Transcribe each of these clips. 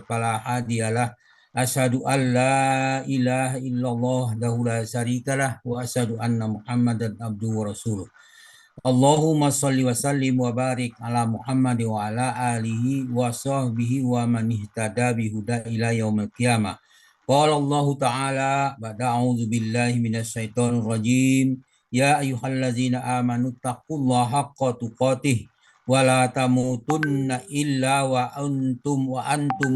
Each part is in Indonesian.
fala hadiyalah. Asyhadu an la ilaha illallah wahdahu la syarikalah wa asyhadu anna Muhammadan abduhu wa rasuluh. Allahumma sholli wa sallim wa barik ala Muhammad wa ala alihi wa sahbihi wa man ihtada bihuda ila yaumil qiyamah. Qala Allah Ta'ala ba'da a'udzu billahi minasyaitonir rajim. Ya ayyuhallazina amanu taqullaha haqqa tuqatih wa la tamutunna illa wa antum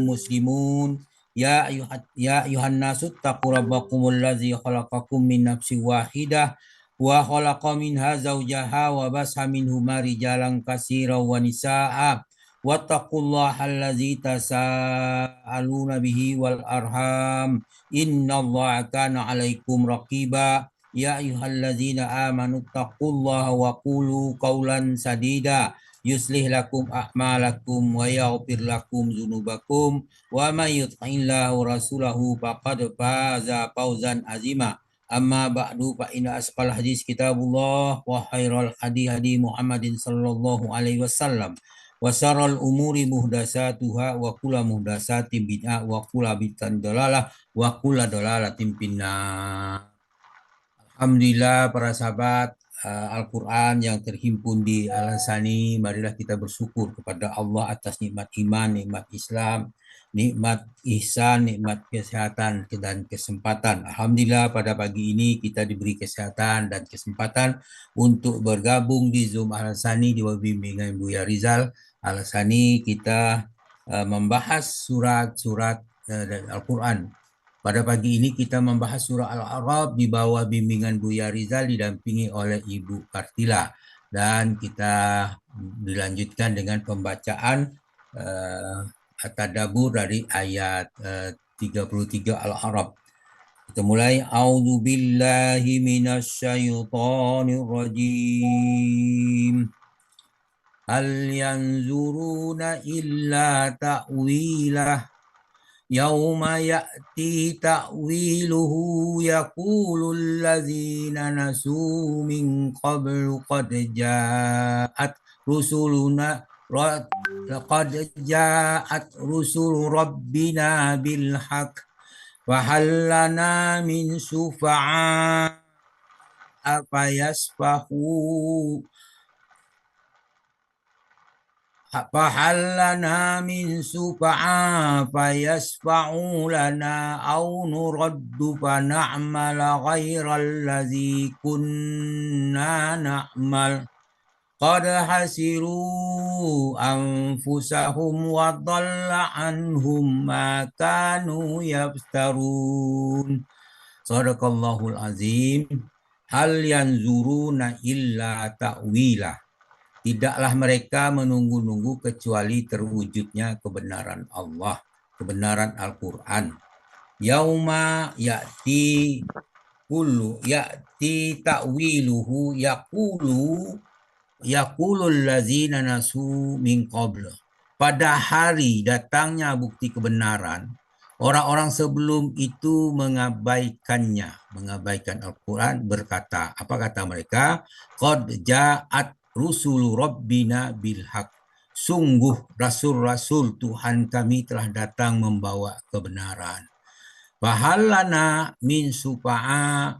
muslimun. Ya ayuhan nasu taqu rabbakumul ladzi khalaqakum min nafsin wahidah wa khalaqa minha zawjaha wa basa minhuma rijalan katsiran wa nisaa wattaqullaha allazi tasaaluna bihi wal arham innallaha kana 'alaikum raqiba. Ya ayyuhallazina amanu taqullaha wa qulu qawlan sadida yuslih lakum a'malakum wa yaghfir lakum dzunubakum wa may yuti'illahu rasulahu faqad faza fawzan azima. Amma ba'du fa inna asqal hadis kitabullah wa khairal hadi Muhammadin sallallahu alaihi wasallam wa syarrul umuri muhdatsatuha wa kullu muhdatsatin bid'ah wa kullu bid'atin dalalah wa kullu dalalatin finnar. Alhamdulillah para sahabat Al-Quran yang terhimpun di Al-Hassani, marilah kita bersyukur kepada Allah atas nikmat iman, nikmat Islam, nikmat ihsan, nikmat kesehatan dan kesempatan. Alhamdulillah pada pagi ini kita diberi kesehatan dan kesempatan untuk bergabung di Zoom Al-Hassani di bawah bimbingan Buya Rizal Al-Hassani. Kita membahas surat-surat dari Al-Quran. Pada pagi ini kita membahas surah Al-A'raf di bawah bimbingan Buya Rizal didampingi oleh Ibu Kartila. Dan kita dilanjutkan dengan pembacaan tadabbur dari ayat 33 Al-A'raf. Kita mulai. A'udzu billahi minasyaitonir rajim. Hal yanzuruna illa ta'wilah Yauma ya'ti ta'wiluhu yaqulul ladzina nasu min qablu qad ja'at rusul rabbina bil haqq wa hal lana min syufa'a Fahallana min sufa'a fayasfa'u lana aw nuraddu fa na'mala ghairal ladzi kunna na'mal qad hasiru anfusahum wa dhalla anhum ma kanu yaftarun. Shadaqallahul azim. Hal yanzuruna illa ta'wilah. Tidaklah mereka menunggu-nunggu kecuali terwujudnya kebenaran Allah, kebenaran Al-Quran. Yauma ya'ti ta'wiluhu yaqulul ladzina nasu min qabl. Pada hari datangnya bukti kebenaran, orang-orang sebelum itu mengabaikan Al-Quran, berkata, apa kata mereka? Qad ja'at Rusulu Rabbina bil haq. Sungguh rasul-rasul Tuhan kami telah datang membawa kebenaran. Fahallana min sufa'a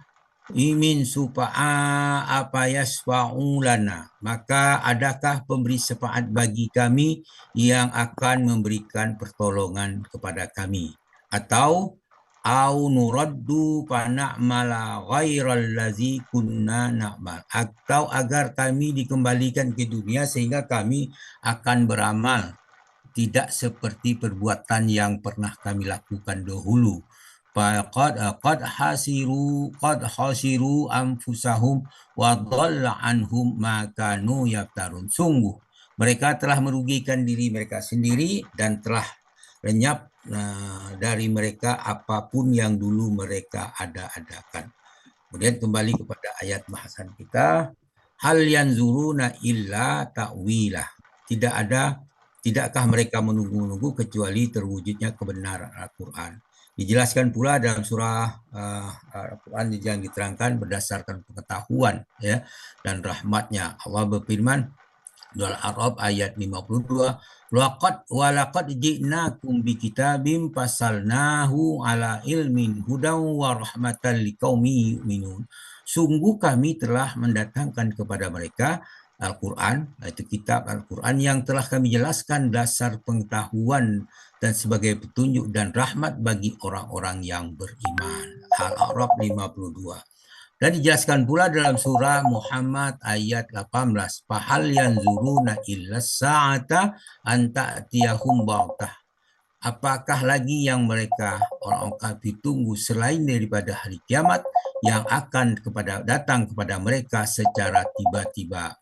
apa yasfa'u lana. Maka adakah pemberi syafaat bagi kami yang akan memberikan pertolongan kepada kami? Atau au nuraddu fa na'mala ghairal ladzi kunna na'mal, atau agar kami dikembalikan ke dunia sehingga kami akan beramal tidak seperti perbuatan yang pernah kami lakukan dahulu. Qad hasiru anfusahum wa dhalla anhum ma kanu yaftarun. Sungguh mereka telah merugikan diri mereka sendiri dan telah lenyap dari mereka apapun yang dulu mereka ada-adakan. Kemudian kembali kepada ayat bahasan kita. Hal yanzuruna illa ta'wilah. Tidakkah mereka menunggu-nunggu kecuali terwujudnya kebenaran Al-Quran. Dijelaskan pula dalam surah Al-Quran yang diterangkan berdasarkan pengetahuan dan rahmatnya. Allah berfirman, Al-A'raf ayat 52. Walaqad ji'nakum bikitabim fasalnahu ala ilmin hudan wa rahmatan liqaumin yu'minun. Sungguh kami telah mendatangkan kepada mereka Al-Quran, itu kitab Al-Quran yang telah kami jelaskan dasar pengetahuan dan sebagai petunjuk dan rahmat bagi orang-orang yang beriman. Al-A'raf 52. Dan dijelaskan pula dalam surah Muhammad ayat 18. Fahal yanzuruna illa sa'ata an ta'tiyahum baghtah. Apakah lagi yang mereka orang-orang kafir tunggu selain daripada hari kiamat yang akan datang kepada mereka secara tiba-tiba.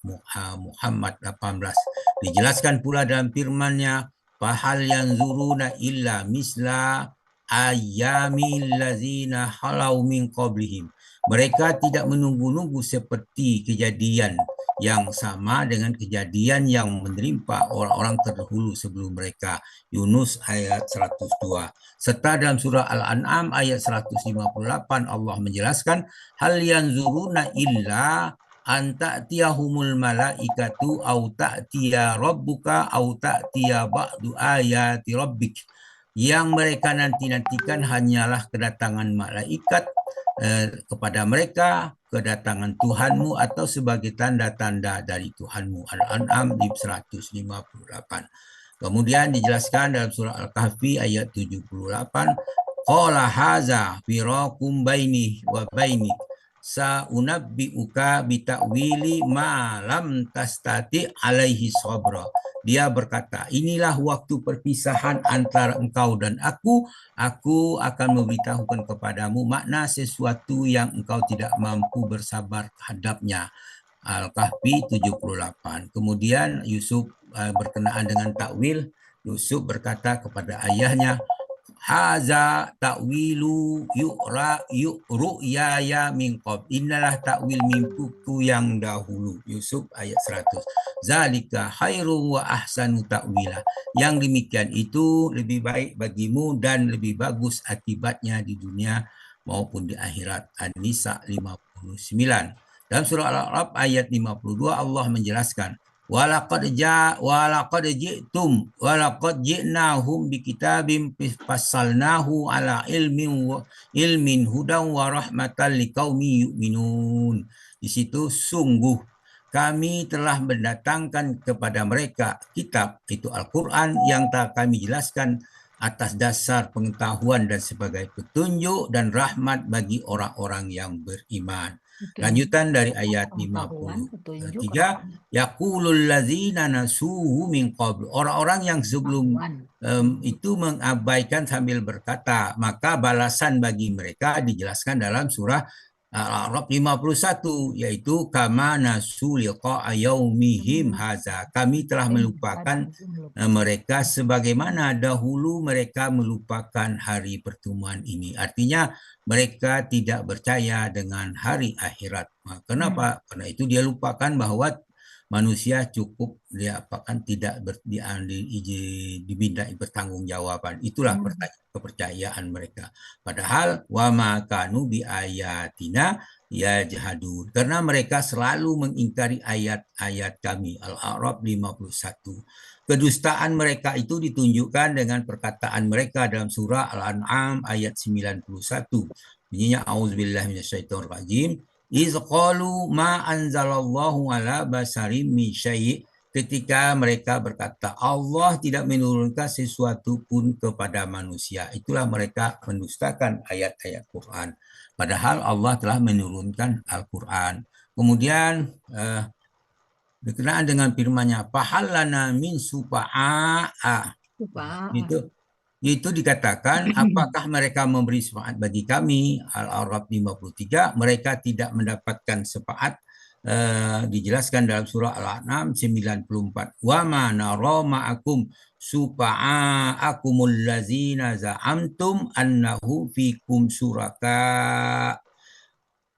Muhammad 18. Dijelaskan pula dalam firman-Nya, fahal yanzuruna illa misla ayyamil ladzina halau min qablihim. Mereka tidak menunggu-nunggu seperti kejadian yang sama dengan kejadian yang menimpa orang-orang terdahulu sebelum mereka. Yunus ayat 102. Serta dalam surah Al-An'am ayat 158 Allah menjelaskan, hal yanzuruna illa an ta'tiyahumul malaikatu au ta'tiya rabbuka au ta'tiya ba'du ayati rabbik. Yang mereka nantikan hanyalah kedatangan malaikat kepada mereka, kedatangan Tuhanmu atau sebagai tanda-tanda dari Tuhanmu. Al-An'am 158. Kemudian dijelaskan dalam surah Al-Kahfi ayat 78. Qala haza firaqum baini wa bainik sa'unabbi'uka bita'wili ma lam tastati alaihi sabra. Dia berkata, inilah waktu perpisahan antara engkau dan aku akan memberitahukan kepadamu makna sesuatu yang engkau tidak mampu bersabar terhadapnya. Al-Kahfi 78. Kemudian Yusuf berkenaan dengan takwil, Yusuf berkata kepada ayahnya, haza ta'wilu ru'yaya min qabl. Inilah takwil mimpiku yang dahulu. Yusuf ayat 100. Zalika khairu wa ahsanu ta'wila. Yang demikian itu lebih baik bagimu dan lebih bagus akibatnya di dunia maupun di akhirat. An-Nisa 59. Dalam surah Al-A'raf ayat 52 Allah menjelaskan, walaqad ji'nahum bikitabim fassalnahu ala ilmin hudan wa rahmatan liqaumin yu'minun. Di situ sungguh kami telah mendatangkan kepada mereka kitab, itu Al-Quran, yang telah kami jelaskan atas dasar pengetahuan dan sebagai petunjuk dan rahmat bagi orang-orang yang beriman. Lanjutan dari ayat 53, yaqulul ladzina nasuhu min qabl. Orang-orang yang sebelum itu mengabaikan sambil berkata, maka balasan bagi mereka dijelaskan dalam surah Al-A'raf 51, yaitu kama nasu liqa'a yaumihim haza. Kami telah melupakan mereka sebagaimana dahulu mereka melupakan hari pertemuan ini. Artinya mereka tidak percaya dengan hari akhirat. Kenapa? Karena itu dia lupakan bahwa manusia cukup tidak dimintai pertanggungjawaban. Itulah kepercayaan mereka. Padahal wa ma kanu bi ayatina yajhadun. Karena mereka selalu mengingkari ayat-ayat kami. Al-A'raf 51. Kedustaan mereka itu ditunjukkan dengan perkataan mereka dalam surah Al-An'am ayat 91. Bunyinya auzubillahi minasyaitonir rajim. Iz qalu ma anzalallahu ala basarim min syai'. Ketika mereka berkata Allah tidak menurunkan sesuatu pun kepada manusia, itulah mereka mendustakan ayat-ayat Quran. Padahal Allah telah menurunkan Al-Quran. Kemudian berkenaan dengan firman-Nya, fahallana min sufa'a. Itu dikatakan, apakah mereka memberi syafaat bagi kami? Al-A'raf 53, mereka tidak mendapatkan syafaat. Dijelaskan dalam surah Al-An'am 94. Wa ma nara ma'akum syufa'akumul ladzina za'amtum annahu fikum suraka.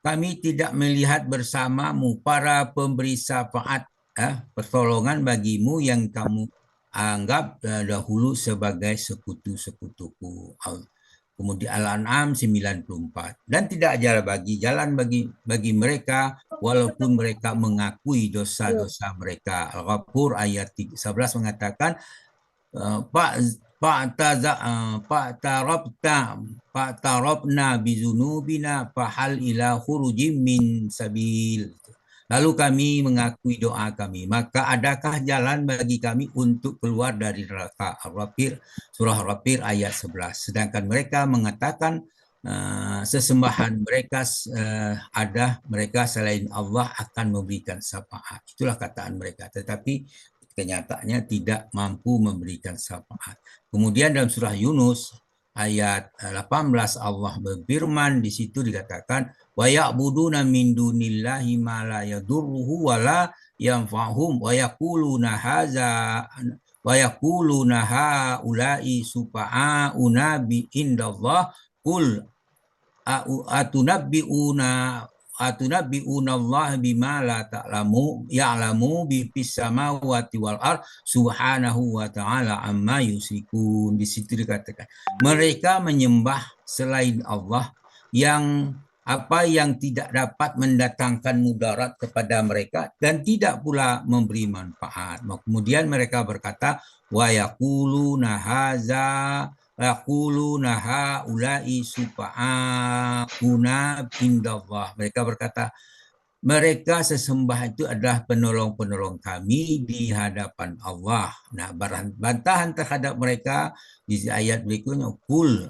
Kami tidak melihat bersamamu para pemberi syafaat, pertolongan bagimu yang kamu anggap dahulu sebagai sekutu-sekutuku. Kemudian Al-An'am 94. Dan tidak jalan bagi mereka walaupun mereka mengakui dosa-dosa mereka. Al-Ghafur ayat 11 mengatakan Pak Pak tarabna bizunubina fahal ila khurujim min sabil. Lalu kami mengakui doa kami, maka adakah jalan bagi kami untuk keluar dari neraka? Al-Ghafir, surah Al-Ghafir ayat 11. Sedangkan mereka mengatakan sesembahan mereka ada mereka selain Allah akan memberikan syafaat. Itulah kataan mereka. Tetapi kenyataannya tidak mampu memberikan syafaat. Kemudian dalam surah Yunus ayat 18 Allah berfirman, di situ dikatakan wa ya'buduna min dunillahi ma la yadurruhu wa la yanfa'hum wa yaquluna haza wa yaquluna haula'i supa'auna bi indallah qul atunabbi'una Allah bima la ta'lamu ya'lamu bi fis samawati wal ard subhanahu wa ta'ala amma yusyrikun. Di situ dikatakan mereka menyembah selain Allah yang tidak dapat mendatangkan mudarat kepada mereka dan tidak pula memberi manfaat. Kemudian mereka berkata wa yaquluna haza yaquluna haula'i supa'una indallah. Mereka berkata mereka sesembah itu adalah penolong-penolong kami di hadapan Allah. Nah, bantahan terhadap mereka di ayat berikutnya kul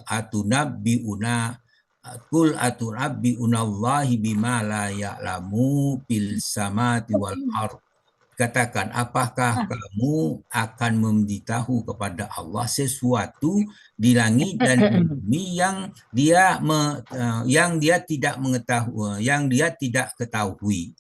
atunabbi'unallahi bima la ya'lamu fil samati wal ardh. Katakan, apakah kamu akan memberitahu kepada Allah sesuatu di langit dan di bumi yang dia tidak mengetahui, yang dia tidak ketahui.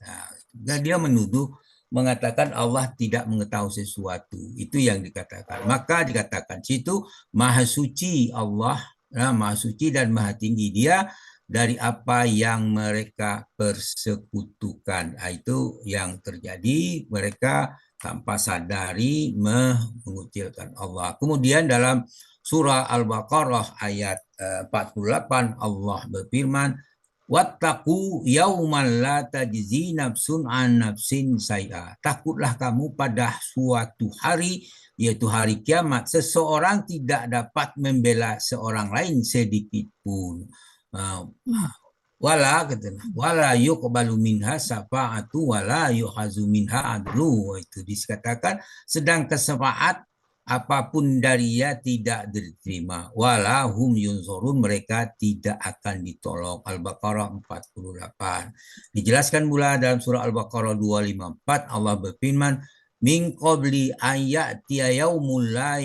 Dan dia menuduh mengatakan Allah tidak mengetahui sesuatu. Itu yang dikatakan. Maka dikatakan situ Maha Suci Allah, Maha Suci dan Maha Tinggi Dia dari apa yang mereka persekutukan. Itu yang terjadi, mereka tanpa sadari mengucilkan Allah. Kemudian dalam surah Al-Baqarah ayat 48 Allah berfirman, wattaqu yauman la tajzi nafsun an nafsin say'a. Takutlah kamu pada suatu hari, yaitu hari kiamat, seseorang tidak dapat membela seorang lain sedikit pun. Wala yuqbalu minha syafa'atu wala yuhazu minha adlu. Itu dikatakan sedang kesefaat apapun dari ia tidak diterima. Wala hum yunzurun, mereka tidak akan ditolong. Al-Baqarah 48. Dijelaskan pula dalam surah Al-Baqarah 254 Allah berfirman min qabli ayatiya yaumul la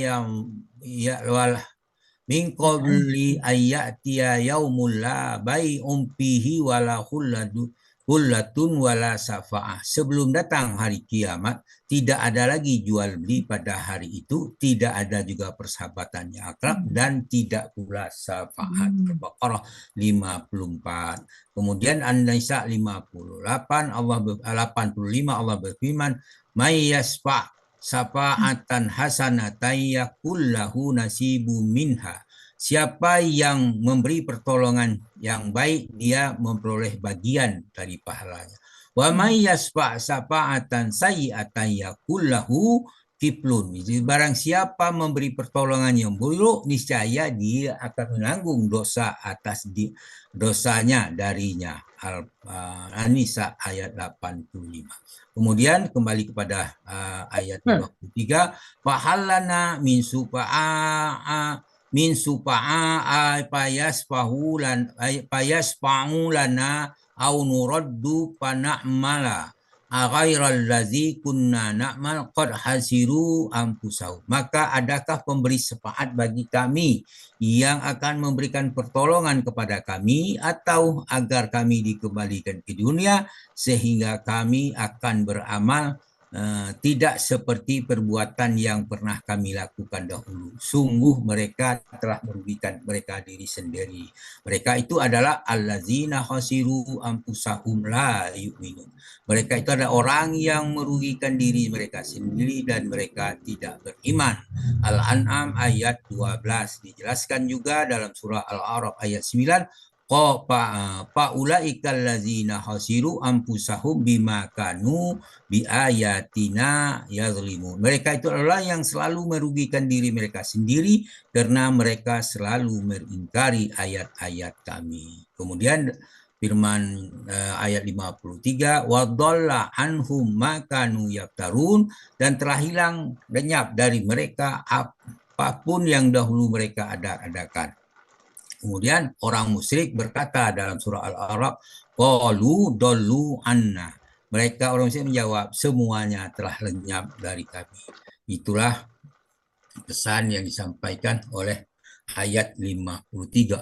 min qabli ayyatiya yaumul la bai'um fihi wala hullatun wala safa'ah. Sebelum datang hari kiamat, tidak ada lagi jual beli pada hari itu, tidak ada juga persahabatan yang akrab dan tidak pula syafaat. Al-Baqarah 54. Kemudian An-Nisa 85 Allah berfirman, may yasfa' safa'atan hasanatan yakullahu nasibu minha. Siapa yang memberi pertolongan yang baik, dia memperoleh bagian dari pahalanya. Wa may yasfa' safa'atan sayyi'atan yakullahu kiplun. Jadi barang siapa memberi pertolongan yang buruk, niscaya dia akan menanggung dosa atas dosanya darinya. An-Nisa ayat 85. Kemudian kembali kepada ayat 23, fahallana min supa'a payasfa'u lana au nuraddu pana'mala ghairal ladzi kunna na'mal qad hasiru anfusahum. Maka adakah pemberi syafaat bagi kami yang akan memberikan pertolongan kepada kami, atau agar kami dikembalikan ke dunia sehingga kami akan beramal tidak seperti perbuatan yang pernah kami lakukan dahulu. Sungguh mereka telah merugikan mereka diri sendiri. Mereka itu adalah allazina khasiru anfusahum la yu'minun. Mereka itu adalah orang yang merugikan diri mereka sendiri dan mereka tidak beriman. Al-An'am ayat 12. Dijelaskan juga dalam surah Al-A'raf ayat 9, Ulaikal ladzina khasiru anfusahum bima kanu biayatina yazlimun. Mereka itu adalah yang selalu merugikan diri mereka sendiri karena mereka selalu mengingkari ayat-ayat kami. Kemudian firman ayat 53, wa dhalla anhum ma kanu yaftarun, dan telah hilang lenyap dari mereka apapun yang dahulu mereka adakan. Kemudian orang musyrik berkata dalam surah Al-A'raf, qalu dollu anna. Mereka orang musyrik menjawab, semuanya telah lenyap dari kami. Itulah pesan yang disampaikan oleh ayat 53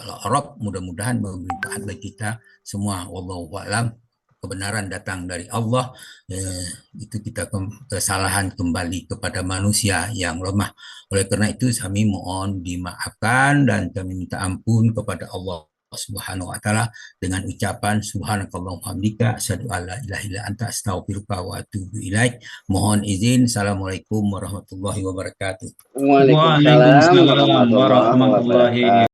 Al-A'raf. Mudah-mudahan bermanfaat bagi kita semua. Wallahu a'lam. Kebenaran datang dari Allah. Itu kita kesalahan kembali kepada manusia yang lemah. Oleh karena itu kami mohon dimaafkan dan kami minta ampun kepada Allah Subhanahu wa taala dengan ucapan subhanakallahumma hamdika asyhadu an la ilaha illa anta astaghfiruka wa atubu ilaik. Mohon izin. Assalamualaikum warahmatullahi wabarakatuh. Waalaikumsalam warahmatullahi wabarakatuh.